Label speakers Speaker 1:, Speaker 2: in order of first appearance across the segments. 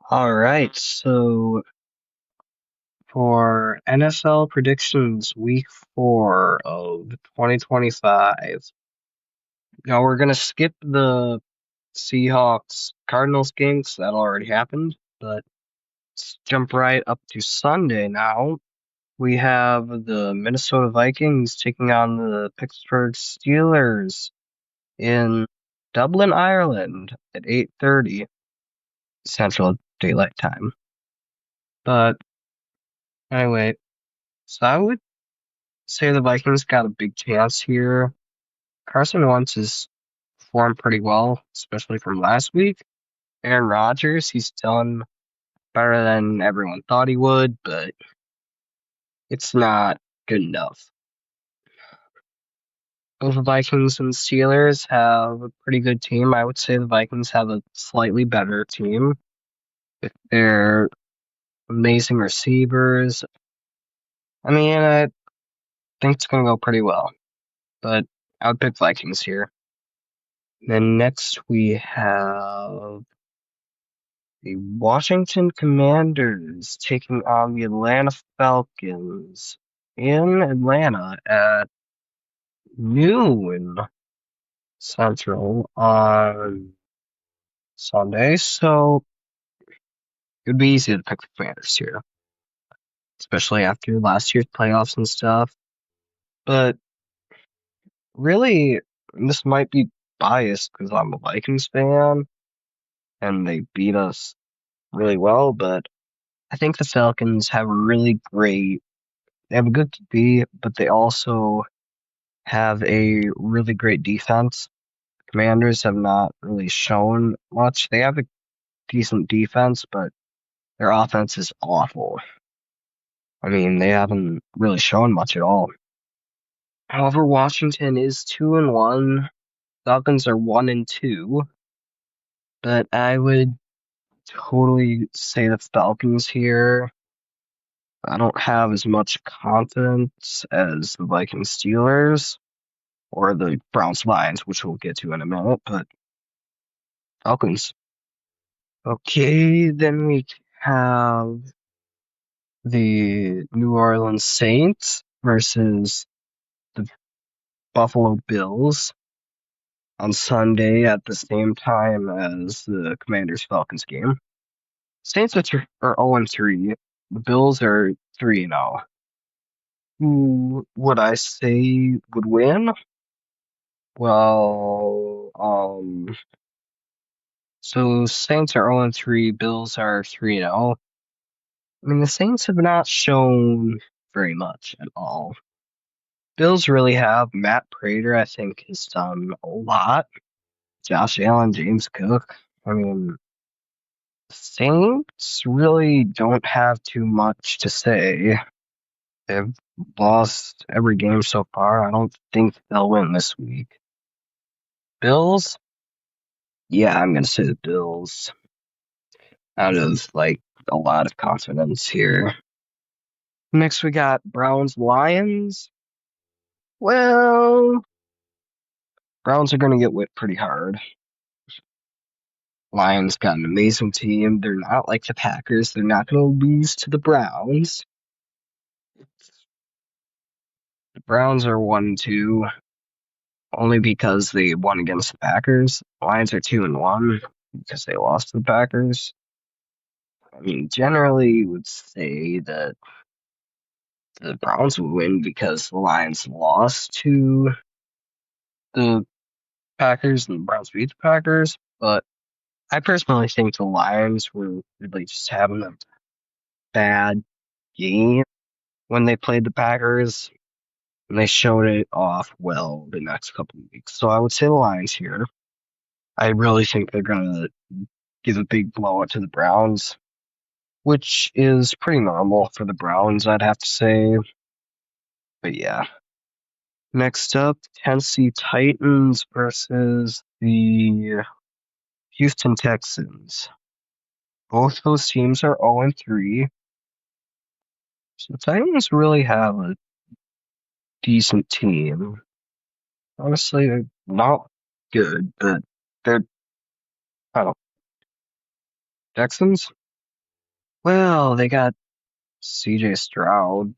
Speaker 1: All right, so for NFL predictions week 4 of 2025, now we're going to skip the Seahawks Cardinals game 'cause that already happened, but let's jump right up to Sunday now. We have the Minnesota Vikings taking on the Pittsburgh Steelers in Dublin, Ireland at 8:30 Central Daylight Time. But anyway, so I would say the Vikings got a big chance here. Carson Wentz has performed pretty well, especially from last week. Aaron Rodgers, he's done better than everyone thought he would, but it's not good enough. Both the Vikings and Steelers have a pretty good team. I would say the Vikings have a slightly better team with their amazing receivers. I think it's going to go pretty well, but I would pick Vikings here. Then next we have the Washington Commanders taking on the Atlanta Falcons in Atlanta at noon Central on Sunday. So it would be easy to pick the Commanders here, especially after last year's playoffs and stuff. But really, this might be biased because I'm a Vikings fan and they beat us really well, but I think the Falcons have they have a good QB, but they also have a really great defense. Commanders have not really shown much. They have a decent defense, but their offense is awful. They haven't really shown much at all. However, Washington is 2-1. Falcons are 1-2. But I would totally say the Falcons here. I don't have as much confidence as the Vikings Steelers or the Browns Lions, which we'll get to in a minute, but Falcons. Okay, then we have the New Orleans Saints versus the Buffalo Bills on Sunday at the same time as the Commanders Falcons game. Saints are 0-3. The Bills are 3-0. Who would I say would win? Well, so Saints are 0-3, Bills are 3-0. The Saints have not shown very much at all. Bills really have. Matt Prater, I think, has done a lot. Josh Allen, James Cook. Saints really don't have too much to say. They've lost every game so far. I don't think they'll win this week. Bills? Yeah, I'm going to say the Bills out of a lot of confidence here. Next, we got Browns Lions. Well, Browns are going to get whipped pretty hard. Lions got an amazing team. They're not like the Packers. They're not going to lose to the Browns. The Browns are 1-2 only because they won against the Packers. Lions are 2-1 because they lost to the Packers. Generally, would say that the Browns would win because the Lions lost to the Packers and the Browns beat the Packers. But I personally think the Lions were really just having a bad game when they played the Packers, and they showed it off well the next couple of weeks. So I would say the Lions here. I really think they're going to give a big blowout to the Browns, which is pretty normal for the Browns, I'd have to say. But yeah. Next up, Tennessee Titans versus the Houston Texans. Both those teams are 0-3. So the Titans really have a decent team. Honestly, they're not good, but they're, I don't know. Texans? Well, they got CJ Stroud.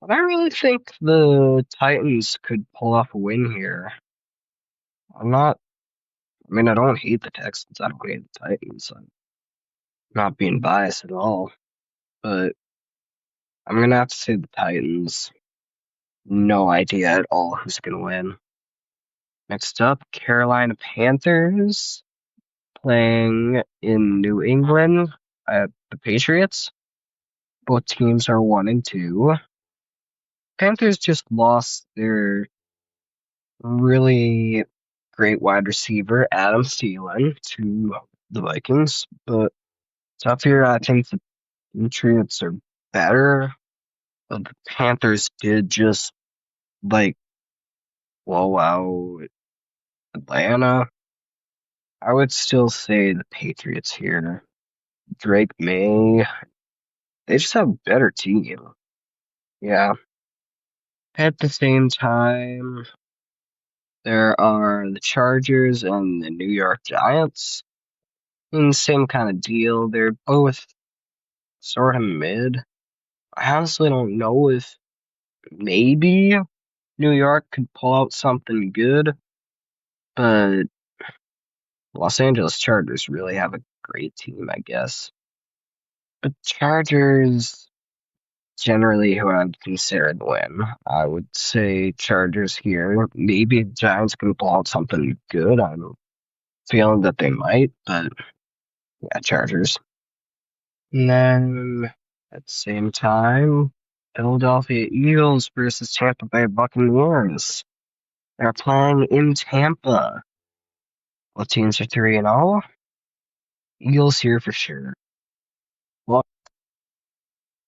Speaker 1: But I really think the Titans could pull off a win here. I'm not, I mean, I don't hate the Texans. I don't hate the Titans. I'm not being biased at all. But I'm going to have to say the Titans. No idea at all who's going to win. Next up, Carolina Panthers playing in New England at the Patriots. Both teams are 1-2. Panthers just lost their really great wide receiver, Adam Thielen, to the Vikings. But tough here, I think the Patriots are better. But the Panthers did just like blow out Atlanta. I would still say the Patriots here. Drake May, they just have a better team. Yeah. At the same time, there are the Chargers and the New York Giants. In the same kind of deal. They're both sort of mid. I honestly don't know if maybe New York could pull out something good, but Los Angeles Chargers really have a great team, I guess. But Chargers generally who I'd consider the win. I would say Chargers here. Maybe Giants can pull out something good. I'm feeling that they might, but yeah, Chargers. And then at the same time, Philadelphia Eagles versus Tampa Bay Buccaneers. They're playing in Tampa. Both teams are 3-0. Eagles here for sure. Well,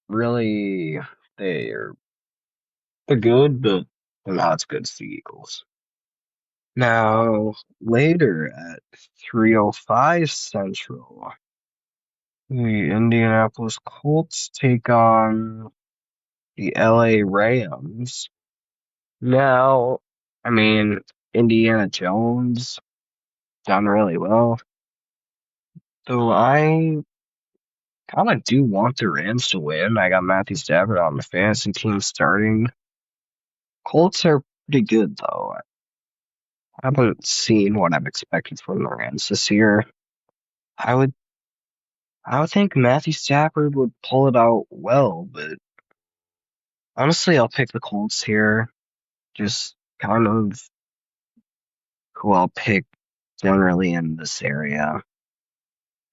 Speaker 1: really, they're they're good, but they're not as good as the Eagles. Now, later at 3:05 Central, the Indianapolis Colts take on the LA Rams. Now, I mean, Indiana Jones done really well. So I kind of do want the Rams to win. I got Matthew Stafford on my fantasy team starting. Colts are pretty good though. I haven't seen what I'm expecting from the Rams this year. I would I would think Matthew Stafford would pull it out well, but honestly I'll pick the Colts here. Just kind of who I'll pick generally in this area.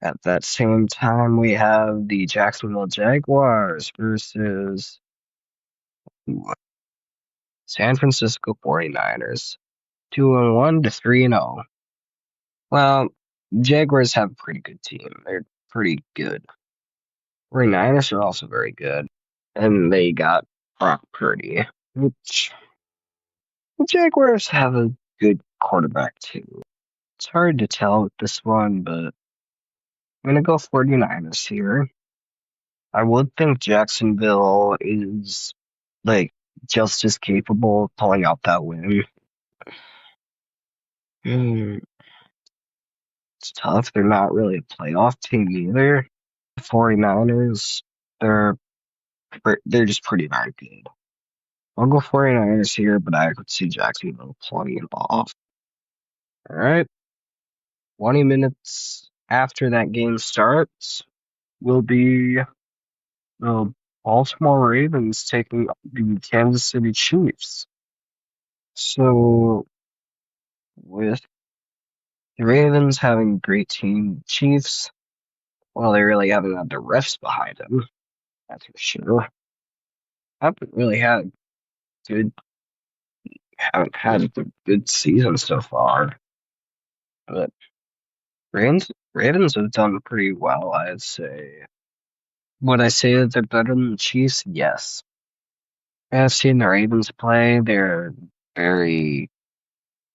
Speaker 1: At that same time, we have the Jacksonville Jaguars versus San Francisco 49ers. 2-1 to 3-0. Well, Jaguars have a pretty good team. They're pretty good. 49ers are also very good. And they got Brock Purdy, which the Jaguars have a good quarterback too. It's hard to tell with this one, but I'm going to go 49ers here. I would think Jacksonville is like just as capable of pulling out that win. Hmm, it's tough. They're not really a playoff team either. The 49ers, they're they're just pretty darn good. I'll go 49ers here, but I could see Jacksonville pulling it off. All right. 20 minutes after that game starts will be the Baltimore Ravens taking the Kansas City Chiefs. So with the Ravens having a great team, Chiefs, well, they really haven't had the refs behind them. That's for sure. Haven't really had good, haven't had a good season so far. But Ravens have done pretty well, I'd say. Would I say that they're better than the Chiefs? Yes. I've seen the Ravens play. They're very,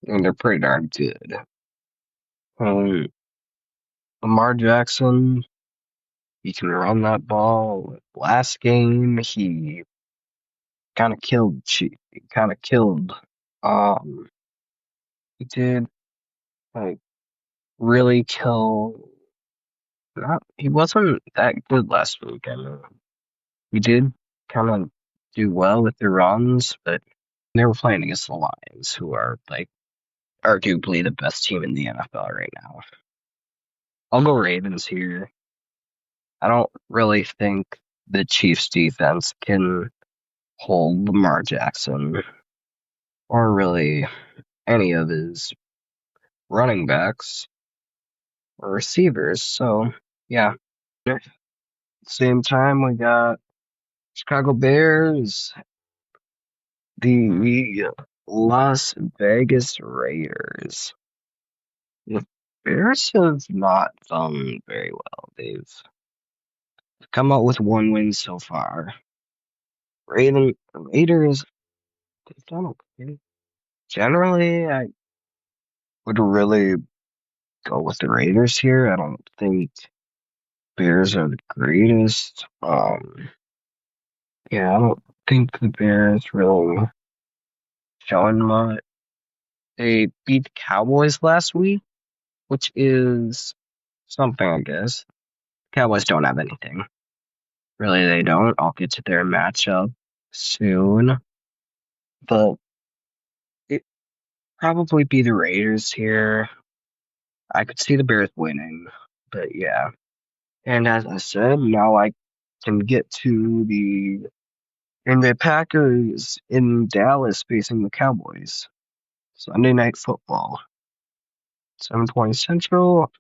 Speaker 1: and they're pretty darn good. Um, Lamar Jackson, he can run that ball. Last game, he kind of killed. He kind of killed. Um, he did like really kill he wasn't that good last week. I mean, we did kind of do well with the runs, but they were playing against the Lions, who are like arguably the best team in the NFL right now. I'll go Ravens here. I don't really think the Chiefs defense can hold Lamar Jackson or really any of his running backs or receivers. So, yeah. Same time, we got Chicago Bears, the Las Vegas Raiders. The Bears have not done very well. They've come out with one win so far. Raiders, they've done okay. Generally, I would really go with the Raiders here. I don't think Bears are the greatest. Yeah, I don't think the Bears really showing much. They beat the Cowboys last week, which is something, I guess. Cowboys don't have anything. Really, they don't. I'll get to their matchup soon. But it probably be the Raiders here. I could see the Bears winning, but yeah. And as I said, now I can get to the Packers in Dallas facing the Cowboys. Sunday Night Football, 7:20 Central.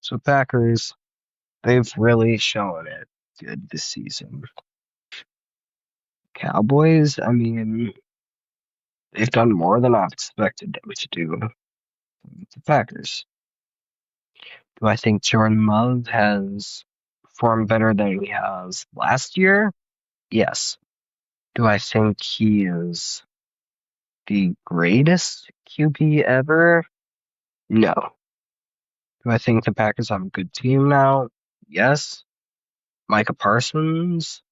Speaker 1: So Packers, they've really shown it good this season. Cowboys, I mean, they've done more than I've expected them to do. The Packers. Do I think Jordan Love has performed better than he has last year? Yes. Do I think he is the greatest QB ever? No. Do I think the Packers have a good team now? Yes. Micah Parsons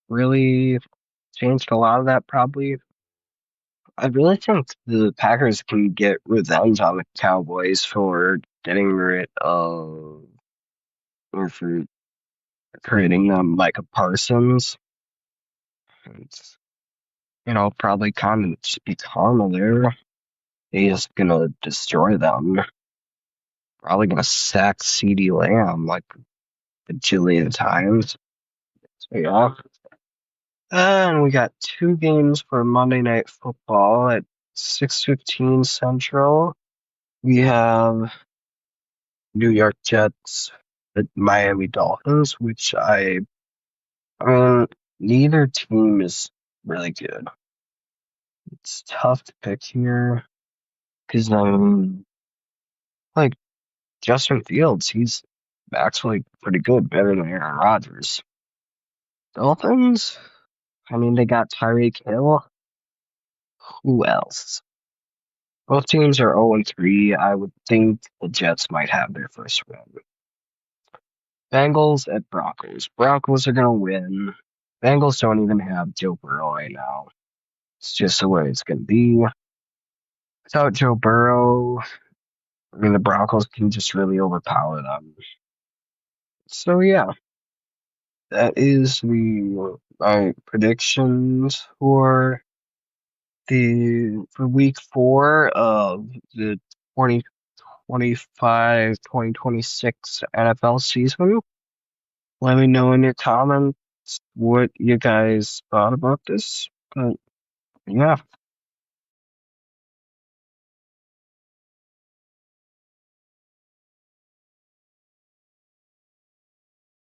Speaker 1: really changed a lot of that, probably. I really think the Packers can get revenge on the Cowboys for getting rid of or for creating Micah Parsons. It's, probably kind of just be karma there. He's gonna destroy them. Probably gonna sack CeeDee Lamb like a bajillion times. So yeah. And we got two games for Monday Night Football at 6:15 Central. We have New York Jets at Miami Dolphins, which I mean, neither team is really good. It's tough to pick here because like Justin Fields, he's actually pretty good, better than Aaron Rodgers. Dolphins, I mean, they got Tyreek Hill. Who else? Both teams are 0-3. I would think the Jets might have their first win. Bengals at Broncos. Broncos are gonna win. Bengals don't even have Joe Burrow right now. It's just the way it's gonna be. Without Joe Burrow, I mean the Broncos can just really overpower them. So yeah, that is my predictions for week 4 of the 2025-2026 NFL season. Let me know in your comments what you guys thought about this. But yeah.